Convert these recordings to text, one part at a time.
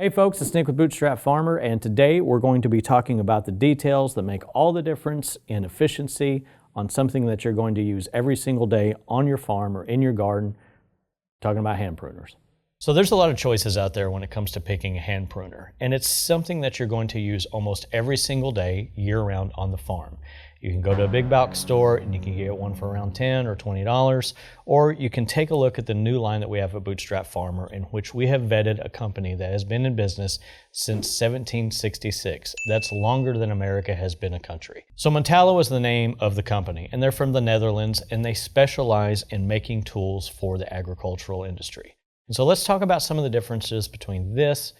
Hey folks, it's Nick with Bootstrap Farmer, and today we're going to be talking about the details that make all the difference in efficiency on something that you're going to use every single day on your farm or in your garden, talking about hand pruners. So there's a lot of choices out there when it comes to picking a hand pruner, and it's something that you're going to use almost every single day, year-round on the farm. You can go to a big box store and you can get one for around $10 or $20, or you can take a look at the new line that we have at Bootstrap Farmer, in which we have vetted a company that has been in business since 1766. That's longer than America has been a country. So Metallo is the name of the company, and they're from the Netherlands, and they specialize in making tools for the agricultural industry. And so let's talk about some of the differences between this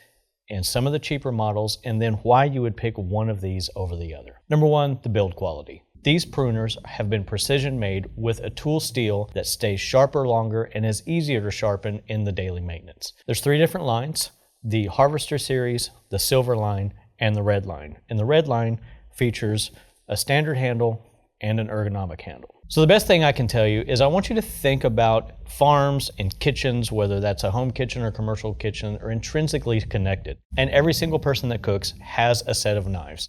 and some of the cheaper models, and then why you would pick one of these over the other. Number one, the build quality. These pruners have been precision made with a tool steel that stays sharper longer and is easier to sharpen in the daily maintenance. There's three different lines: the Harvester series, the Silver line, and the Red line. And the Red line features a standard handle and an ergonomic handle. So the best thing I can tell you is I want you to think about farms and kitchens, whether that's a home kitchen or commercial kitchen, are intrinsically connected. And every single person that cooks has a set of knives.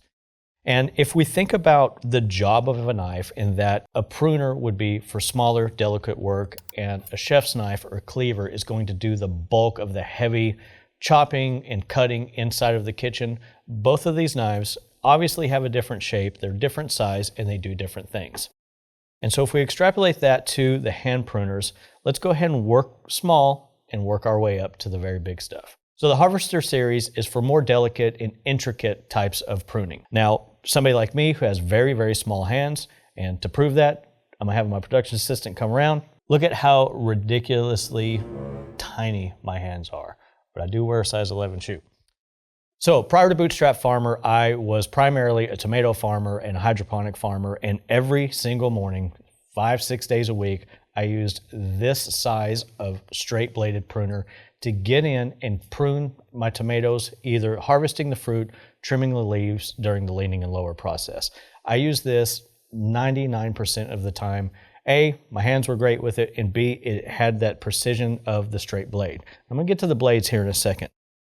And if we think about the job of a knife, in that a pruner would be for smaller, delicate work, and a chef's knife or a cleaver is going to do the bulk of the heavy chopping and cutting inside of the kitchen, both of these knives obviously have a different shape, they're different size, and they do different things. And so if we extrapolate that to the hand pruners, let's go ahead and work small and work our way up to the very big stuff. So the Harvester series is for more delicate and intricate types of pruning. Now, somebody like me who has very, very small hands, and to prove that, I'm gonna have my production assistant come around. Look at how ridiculously tiny my hands are, but I do wear a size 11 shoe. So prior to Bootstrap Farmer, I was primarily a tomato farmer and a hydroponic farmer, and every single morning, 5-6 days a week, I used this size of straight bladed pruner to get in and prune my tomatoes, either harvesting the fruit, trimming the leaves during the leaning and lower process. I used this 99% of the time. A, my hands were great with it, and B, it had that precision of the straight blade. I'm gonna get to the blades here in a second.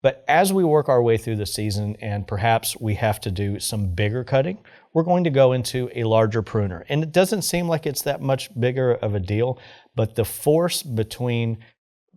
But as we work our way through the season, and perhaps we have to do some bigger cutting, we're going to go into a larger pruner. And it doesn't seem like it's that much bigger of a deal, but the force between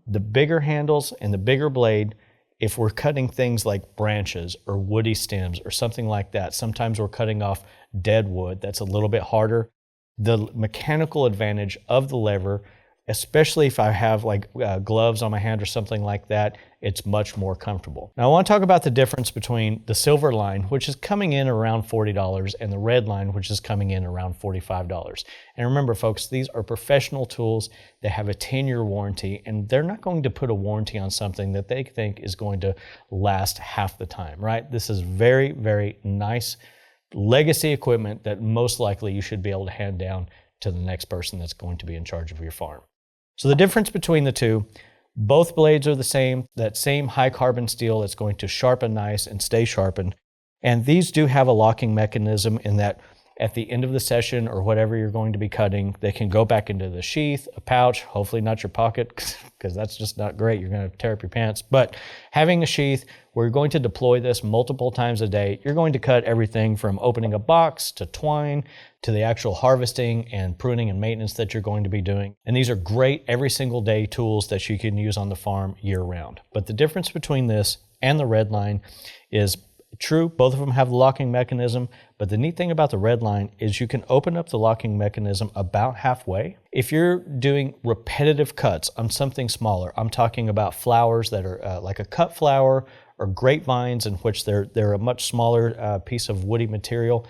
the bigger handles and the bigger blade, if we're cutting things like branches or woody stems or something like that, sometimes we're cutting off dead wood, that's a little bit harder. The mechanical advantage of the lever, especially if I have like gloves on my hand or something like that, it's much more comfortable. Now I want to talk about the difference between the Silver line, which is coming in around $40, and the Red line, which is coming in around $45. And remember folks, these are professional tools that have a 10-year warranty, and they're not going to put a warranty on something that they think is going to last half the time, right? This is very, very nice legacy equipment that most likely you should be able to hand down to the next person that's going to be in charge of your farm. So the difference between the two, both blades are the same, that same high carbon steel that's going to sharpen nice and stay sharpened. And these do have a locking mechanism in that at the end of the session or whatever you're going to be cutting, they can go back into the sheath, a pouch, hopefully not your pocket, because that's just not great. You're going to tear up your pants. But having a sheath where you're going to deploy this multiple times a day, you're going to cut everything from opening a box to twine to the actual harvesting and pruning and maintenance that you're going to be doing. And these are great every single day tools that you can use on the farm year round. But the difference between this and the Red line is true, both of them have the locking mechanism, but the neat thing about the Red line is you can open up the locking mechanism about halfway. If you're doing repetitive cuts on something smaller, I'm talking about flowers that are like a cut flower or grapevines, in which they're a much smaller piece of woody material,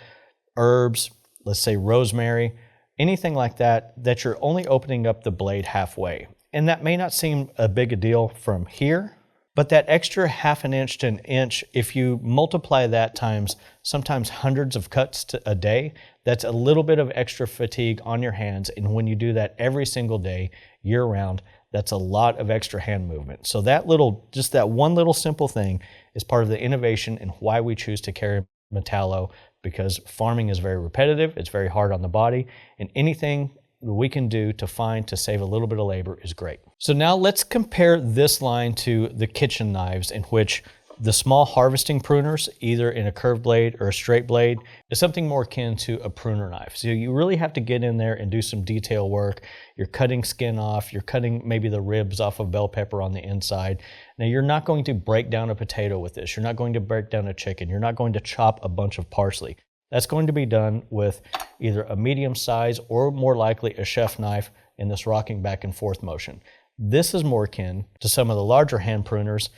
herbs, let's say rosemary, anything like that, that you're only opening up the blade halfway. And that may not seem a big a deal from here, but that extra half an inch to an inch, if you multiply that times sometimes hundreds of cuts a day, that's a little bit of extra fatigue on your hands. And when you do that every single day, year round, that's a lot of extra hand movement. So that just that one little simple thing is part of the innovation and why we choose to carry Metallo, because farming is very repetitive, it's very hard on the body, and anything we can do to save a little bit of labor is great. So now let's compare this line to the kitchen knives, in which The small harvesting pruners, either in a curved blade or a straight blade, is something more akin to a pruner knife. So you really have to get in there and do some detail work. You're cutting skin off, you're cutting maybe the ribs off of bell pepper on the inside. Now you're not going to break down a potato with this. You're not going to break down a chicken. You're not going to chop a bunch of parsley. That's going to be done with either a medium size or more likely a chef knife in this rocking back and forth motion. This is more akin to some of the larger hand pruners,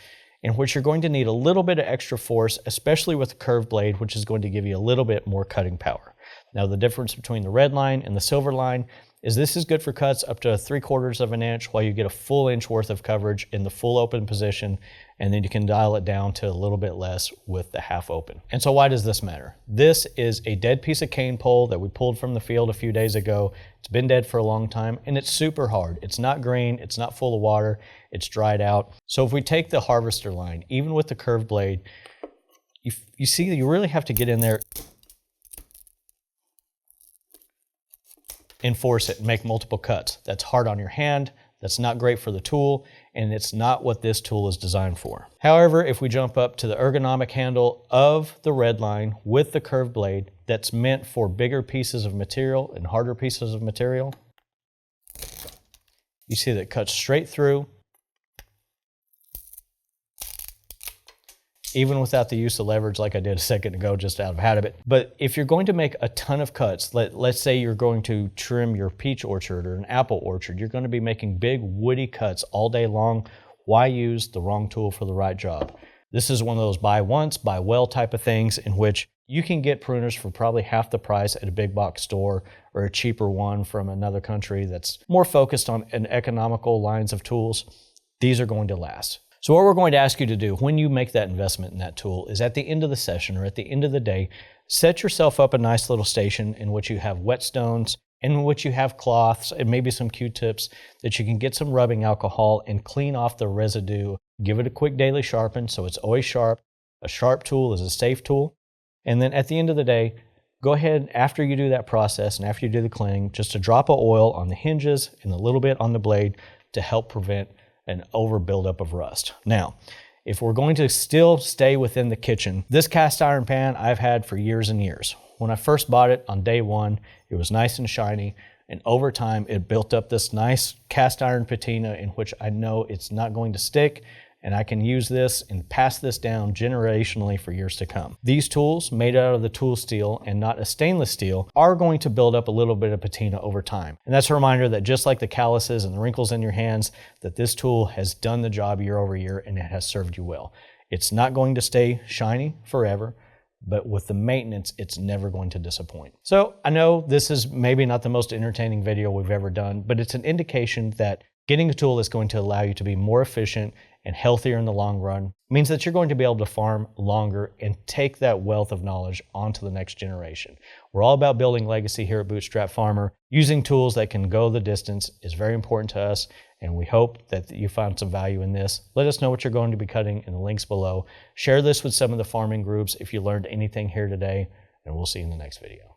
in which you're going to need a little bit of extra force, especially with a curved blade, which is going to give you a little bit more cutting power. Now the difference between the red line and the silver line is this is good for cuts up to 3/4 of an inch, while you get a full inch worth of coverage in the full open position, and then you can dial it down to a little bit less with the half open. And so why does this matter? This is a dead piece of cane pole that we pulled from the field a few days ago. It's been dead for a long time, and it's super hard. It's not green, it's not full of water, it's dried out. So if we take the harvester line, even with the curved blade, you see that you really have to get in there and force it and make multiple cuts. That's hard on your hand, that's not great for the tool, and it's not what this tool is designed for. However, if we jump up to the ergonomic handle of the red line with the curved blade, that's meant for bigger pieces of material and harder pieces of material, you see that it cuts straight through, even without the use of leverage like I did a second ago, just out of habit. But if you're going to make a ton of cuts, let's say you're going to trim your peach orchard or an apple orchard, you're going to be making big woody cuts all day long. Why use the wrong tool for the right job? This is one of those buy once, buy well type of things, in which you can get pruners for probably half the price at a big box store, or a cheaper one from another country that's more focused on an economical lines of tools. These are going to last. So what we're going to ask you to do when you make that investment in that tool is, at the end of the session or at the end of the day, set yourself up a nice little station in which you have whetstones, in which you have cloths and maybe some Q-tips that you can get some rubbing alcohol and clean off the residue. Give it a quick daily sharpen so it's always sharp. A sharp tool is a safe tool. And then at the end of the day, go ahead after you do that process and after you do the cleaning, just a drop of oil on the hinges and a little bit on the blade to help prevent an over buildup of rust. Now, if we're going to still stay within the kitchen, this cast iron pan I've had for years and years. When I first bought it on day one, it was nice and shiny, and over time it built up this nice cast iron patina in which I know it's not going to stick, and I can use this and pass this down generationally for years to come. These tools, made out of the tool steel and not a stainless steel, are going to build up a little bit of patina over time. And that's a reminder that just like the calluses and the wrinkles in your hands, that this tool has done the job year over year and it has served you well. It's not going to stay shiny forever, but with the maintenance, it's never going to disappoint. So I know this is maybe not the most entertaining video we've ever done, but it's an indication that getting a tool that's going to allow you to be more efficient and healthier in the long run means that you're going to be able to farm longer and take that wealth of knowledge onto the next generation. We're all about building legacy here at Bootstrap Farmer. Using tools that can go the distance is very important to us, and we hope that you found some value in this. Let us know what you're going to be cutting in the links below. Share this with some of the farming groups if you learned anything here today, and we'll see you in the next video.